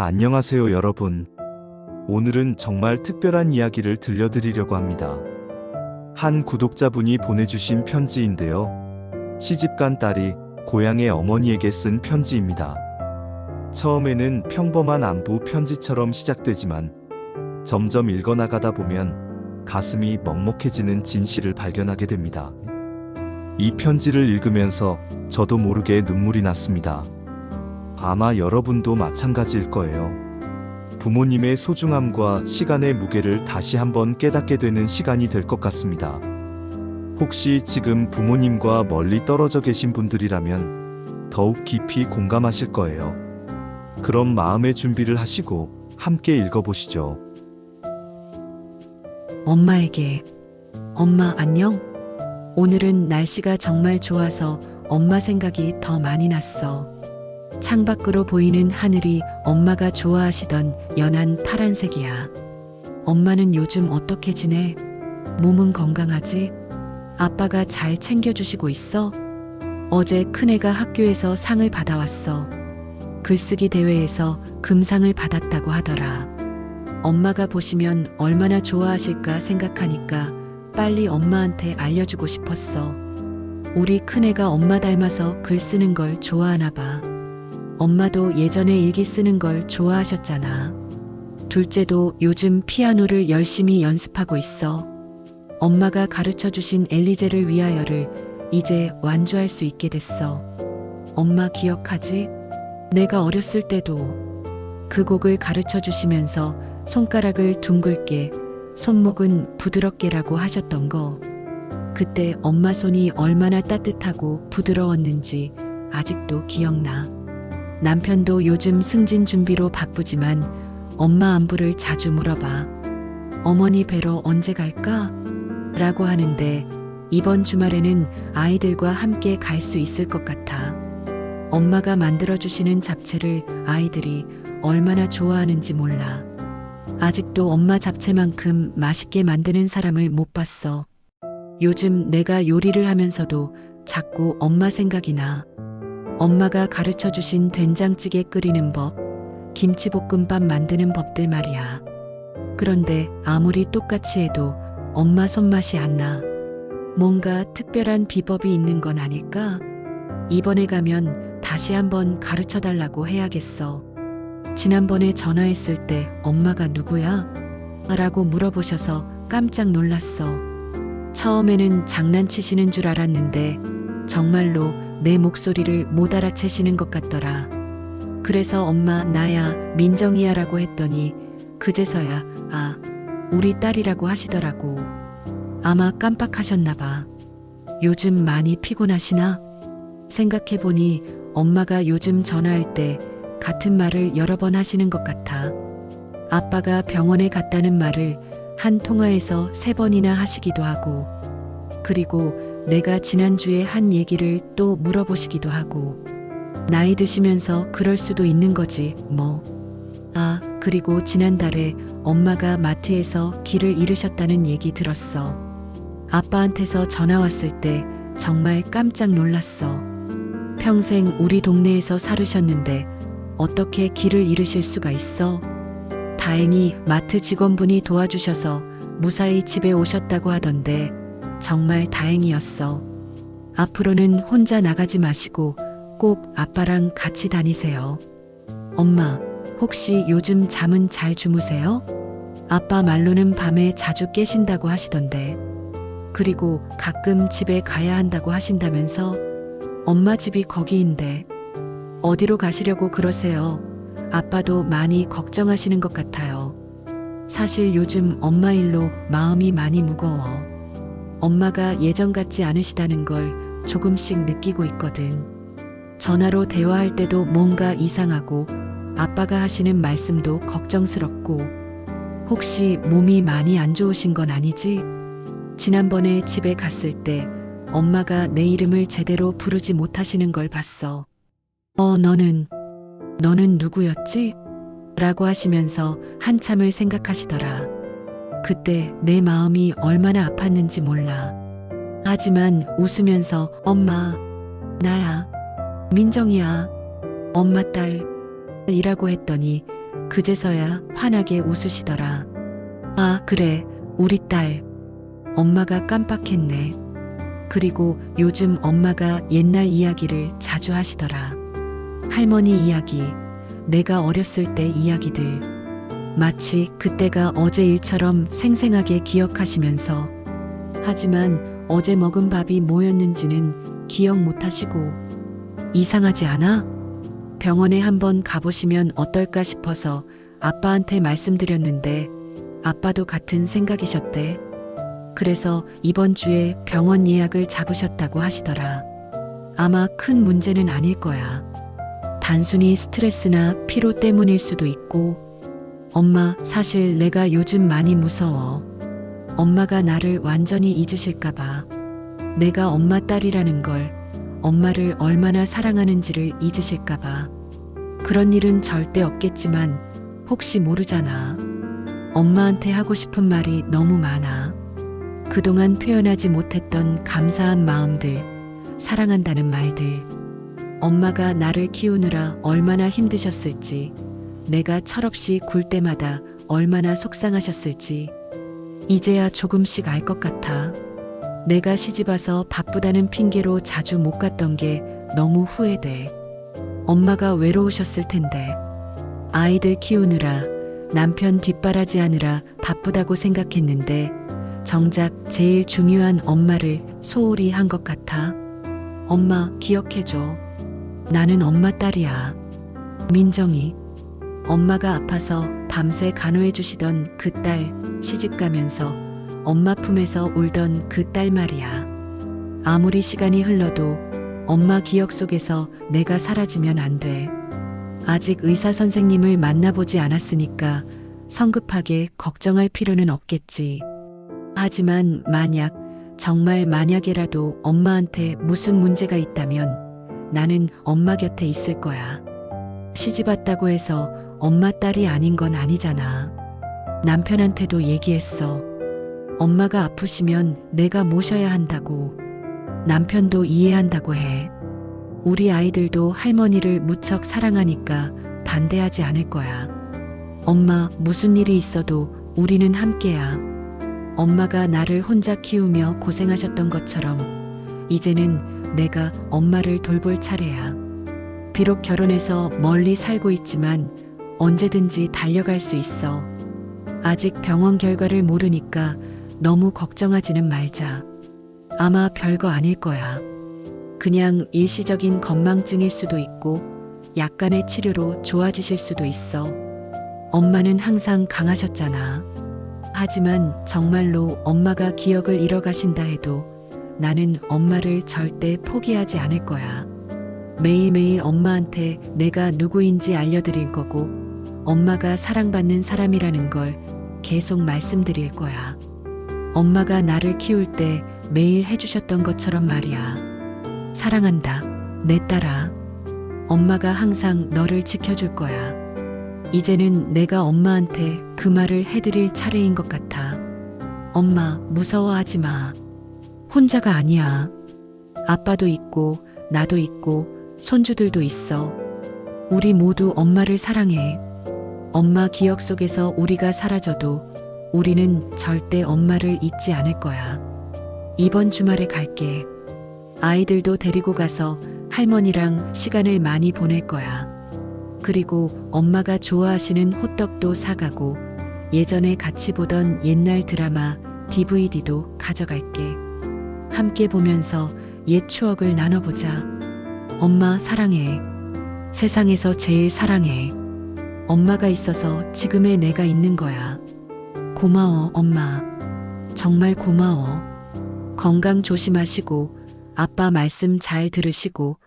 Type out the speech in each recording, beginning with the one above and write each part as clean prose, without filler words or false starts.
안녕하세요, 여러분. 오늘은 정말 특별한 이야기를 들려드리려고 합니다. 한 구독자분이 보내주신 편지인데요. 시집간 딸이 고향의 어머니에게 쓴 편지입니다. 처음에는 평범한 안부 편지처럼 시작되지만 점점 읽어나가다 보면 가슴이 먹먹해지는 진실을 발견하게 됩니다. 이 편지를 읽으면서 저도 모르게 눈물이 났습니다. 아마 여러분도 마찬가지일 거예요. 부모님의 소중함과 시간의 무게를 다시 한번 깨닫게 되는 시간이 될 것 같습니다. 혹시 지금 부모님과 멀리 떨어져 계신 분들이라면 더욱 깊이 공감하실 거예요. 그럼 마음의 준비를 하시고 함께 읽어보시죠. 엄마에게. 엄마 안녕? 오늘은 날씨가 정말 좋아서 엄마 생각이 더 많이 났어. 창밖으로 보이는 하늘이 엄마가 좋아하시던 연한 파란색이야. 엄마는 요즘 어떻게 지내? 몸은 건강하지? 아빠가 잘 챙겨주시고 있어? 어제 큰애가 학교에서 상을 받아왔어. 글쓰기 대회에서 금상을 받았다고 하더라. 엄마가 보시면 얼마나 좋아하실까 생각하니까 빨리 엄마한테 알려주고 싶었어. 우리 큰애가 엄마 닮아서 글 쓰는 걸 좋아하나 봐. 엄마도 예전에 일기 쓰는 걸 좋아하셨잖아. 둘째도 요즘 피아노를 열심히 연습하고 있어. 엄마가 가르쳐 주신 엘리제를 위하여를 이제 완주할 수 있게 됐어. 엄마 기억하지? 내가 어렸을 때도 그 곡을 가르쳐 주시면서 손가락을 둥글게, 손목은 부드럽게라고 하셨던 거. 그때 엄마 손이 얼마나 따뜻하고 부드러웠는지 아직도 기억나. 남편도 요즘 승진 준비로 바쁘지만 엄마 안부를 자주 물어봐. 어머니 뵈러 언제 갈까? 라고 하는데 이번 주말에는 아이들과 함께 갈 수 있을 것 같아. 엄마가 만들어주시는 잡채를 아이들이 얼마나 좋아하는지 몰라. 아직도 엄마 잡채만큼 맛있게 만드는 사람을 못 봤어. 요즘 내가 요리를 하면서도 자꾸 엄마 생각이 나. 엄마가 가르쳐 주신 된장찌개 끓이는 법, 김치볶음밥 만드는 법들 말이야. 그런데 아무리 똑같이 해도 엄마 손맛이 안 나. 뭔가 특별한 비법이 있는 건 아닐까? 이번에 가면 다시 한번 가르쳐 달라고 해야겠어. 지난번에 전화했을 때 엄마가 누구야? 라고 물어보셔서 깜짝 놀랐어. 처음에는 장난치시는 줄 알았는데 정말로 내 목소리를 못 알아채시는 것 같더라. 그래서 엄마 나야 민정이야 라고 했더니 그제서야 아, 우리 딸이라고 하시더라고. 아마 깜빡하셨나 봐. 요즘 많이 피곤하시나? 생각해보니 엄마가 요즘 전화할 때 같은 말을 여러 번 하시는 것 같아. 아빠가 병원에 갔다는 말을 한 통화에서 3번이나 하시기도 하고, 그리고 내가 지난주에 한 얘기를 또 물어보시기도 하고, 나이 드시면서 그럴 수도 있는 거지, 뭐. 아, 그리고 지난달에 엄마가 마트에서 길을 잃으셨다는 얘기 들었어. 아빠한테서 전화 왔을 때 정말 깜짝 놀랐어. 평생 우리 동네에서 살으셨는데 어떻게 길을 잃으실 수가 있어? 다행히 마트 직원분이 도와주셔서 무사히 집에 오셨다고 하던데 정말 다행이었어. 앞으로는 혼자 나가지 마시고 꼭 아빠랑 같이 다니세요. 엄마, 혹시 요즘 잠은 잘 주무세요? 아빠 말로는 밤에 자주 깨신다고 하시던데. 그리고 가끔 집에 가야 한다고 하신다면서? 엄마 집이 거기인데. 어디로 가시려고 그러세요? 아빠도 많이 걱정하시는 것 같아요. 사실 요즘 엄마 일로 마음이 많이 무거워. 엄마가 예전 같지 않으시다는 걸 조금씩 느끼고 있거든. 전화로 대화할 때도 뭔가 이상하고 아빠가 하시는 말씀도 걱정스럽고 혹시 몸이 많이 안 좋으신 건 아니지? 지난번에 집에 갔을 때 엄마가 내 이름을 제대로 부르지 못하시는 걸 봤어. 너는 누구였지? 라고 하시면서 한참을 생각하시더라. 그때 내 마음이 얼마나 아팠는지 몰라. 하지만 웃으면서 엄마, 나야, 민정이야, 엄마 딸이라고 했더니 그제서야 환하게 웃으시더라. 아, 그래, 우리 딸. 엄마가 깜빡했네. 그리고 요즘 엄마가 옛날 이야기를 자주 하시더라. 할머니 이야기, 내가 어렸을 때 이야기들. 마치 그때가 어제 일처럼 생생하게 기억하시면서, 하지만 어제 먹은 밥이 뭐였는지는 기억 못 하시고, 이상하지 않아? 병원에 한번 가보시면 어떨까 싶어서 아빠한테 말씀드렸는데 아빠도 같은 생각이셨대. 그래서 이번 주에 병원 예약을 잡으셨다고 하시더라. 아마 큰 문제는 아닐 거야. 단순히 스트레스나 피로 때문일 수도 있고. 엄마, 사실 내가 요즘 많이 무서워. 엄마가 나를 완전히 잊으실까봐. 내가 엄마 딸이라는 걸, 엄마를 얼마나 사랑하는지를 잊으실까봐. 그런 일은 절대 없겠지만 혹시 모르잖아. 엄마한테 하고 싶은 말이 너무 많아. 그동안 표현하지 못했던 감사한 마음들, 사랑한다는 말들. 엄마가 나를 키우느라 얼마나 힘드셨을지, 내가 철없이 굴 때마다 얼마나 속상하셨을지, 이제야 조금씩 알 것 같아. 내가 시집와서 바쁘다는 핑계로 자주 못 갔던 게 너무 후회돼. 엄마가 외로우셨을 텐데. 아이들 키우느라, 남편 뒷바라지하느라 바쁘다고 생각했는데 정작 제일 중요한 엄마를 소홀히 한 것 같아. 엄마, 기억해줘. 나는 엄마 딸이야. 민정이. 엄마가 아파서 밤새 간호해 주시던 그 딸, 시집 가면서 엄마 품에서 울던 그 딸 말이야. 아무리 시간이 흘러도 엄마 기억 속에서 내가 사라지면 안 돼. 아직 의사 선생님을 만나보지 않았으니까 성급하게 걱정할 필요는 없겠지. 하지만 만약, 정말 만약에라도 엄마한테 무슨 문제가 있다면 나는 엄마 곁에 있을 거야. 시집 왔다고 해서 엄마 딸이 아닌 건 아니잖아. 남편한테도 얘기했어. 엄마가 아프시면 내가 모셔야 한다고. 남편도 이해한다고 해. 우리 아이들도 할머니를 무척 사랑하니까 반대하지 않을 거야. 엄마, 무슨 일이 있어도 우리는 함께야. 엄마가 나를 혼자 키우며 고생하셨던 것처럼 이제는 내가 엄마를 돌볼 차례야. 비록 결혼해서 멀리 살고 있지만 언제든지 달려갈 수 있어. 아직 병원 결과를 모르니까 너무 걱정하지는 말자. 아마 별거 아닐 거야. 그냥 일시적인 건망증일 수도 있고 약간의 치료로 좋아지실 수도 있어. 엄마는 항상 강하셨잖아. 하지만 정말로 엄마가 기억을 잃어가신다 해도 나는 엄마를 절대 포기하지 않을 거야. 매일매일 엄마한테 내가 누구인지 알려드릴 거고 엄마가 사랑받는 사람이라는 걸 계속 말씀드릴 거야. 엄마가 나를 키울 때 매일 해주셨던 것처럼 말이야. 사랑한다, 내 딸아. 엄마가 항상 너를 지켜줄 거야. 이제는 내가 엄마한테 그 말을 해드릴 차례인 것 같아. 엄마, 무서워하지 마. 혼자가 아니야. 아빠도 있고, 나도 있고, 손주들도 있어. 우리 모두 엄마를 사랑해. 엄마 기억 속에서 우리가 사라져도 우리는 절대 엄마를 잊지 않을 거야. 이번 주말에 갈게. 아이들도 데리고 가서 할머니랑 시간을 많이 보낼 거야. 그리고 엄마가 좋아하시는 호떡도 사가고 예전에 같이 보던 옛날 드라마 DVD도 가져갈게. 함께 보면서 옛 추억을 나눠보자. 엄마 사랑해. 세상에서 제일 사랑해. 엄마가 있어서 지금의 내가 있는 거야. 고마워, 엄마. 정말 고마워. 건강 조심하시고 아빠 말씀 잘 들으시고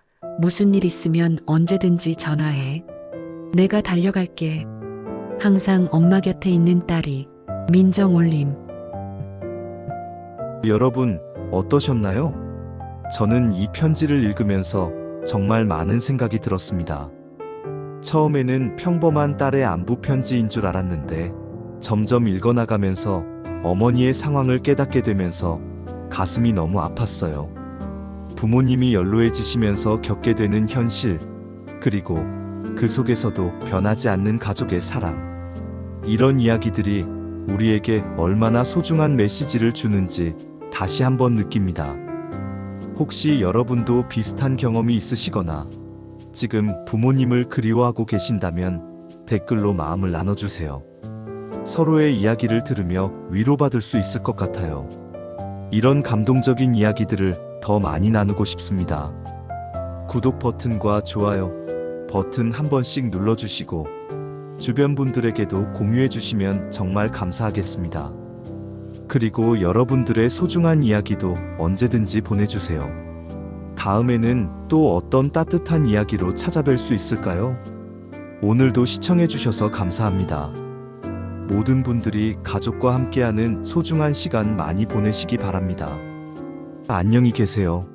무슨 일 있으면 언제든지 전화해. 내가 달려갈게. 항상 엄마 곁에 있는 딸이 민정올림. 여러분, 어떠셨나요? 저는 이 편지를 읽으면서 정말 많은 생각이 들었습니다. 처음에는 평범한 딸의 안부 편지인 줄 알았는데 점점 읽어나가면서 어머니의 상황을 깨닫게 되면서 가슴이 너무 아팠어요. 부모님이 연로해지시면서 겪게 되는 현실, 그리고 그 속에서도 변하지 않는 가족의 사랑. 이런 이야기들이 우리에게 얼마나 소중한 메시지를 주는지 다시 한번 느낍니다. 혹시 여러분도 비슷한 경험이 있으시거나 지금 부모님을 그리워하고 계신다면 댓글로 마음을 나눠주세요. 서로의 이야기를 들으며 위로받을 수 있을 것 같아요. 이런 감동적인 이야기들을 더 많이 나누고 싶습니다. 구독 버튼과 좋아요 버튼 한 번씩 눌러주시고 주변 분들에게도 공유해주시면 정말 감사하겠습니다. 그리고 여러분들의 소중한 이야기도 언제든지 보내주세요. 다음에는 또 어떤 따뜻한 이야기로 찾아뵐 수 있을까요? 오늘도 시청해주셔서 감사합니다. 모든 분들이 가족과 함께하는 소중한 시간 많이 보내시기 바랍니다. 안녕히 계세요.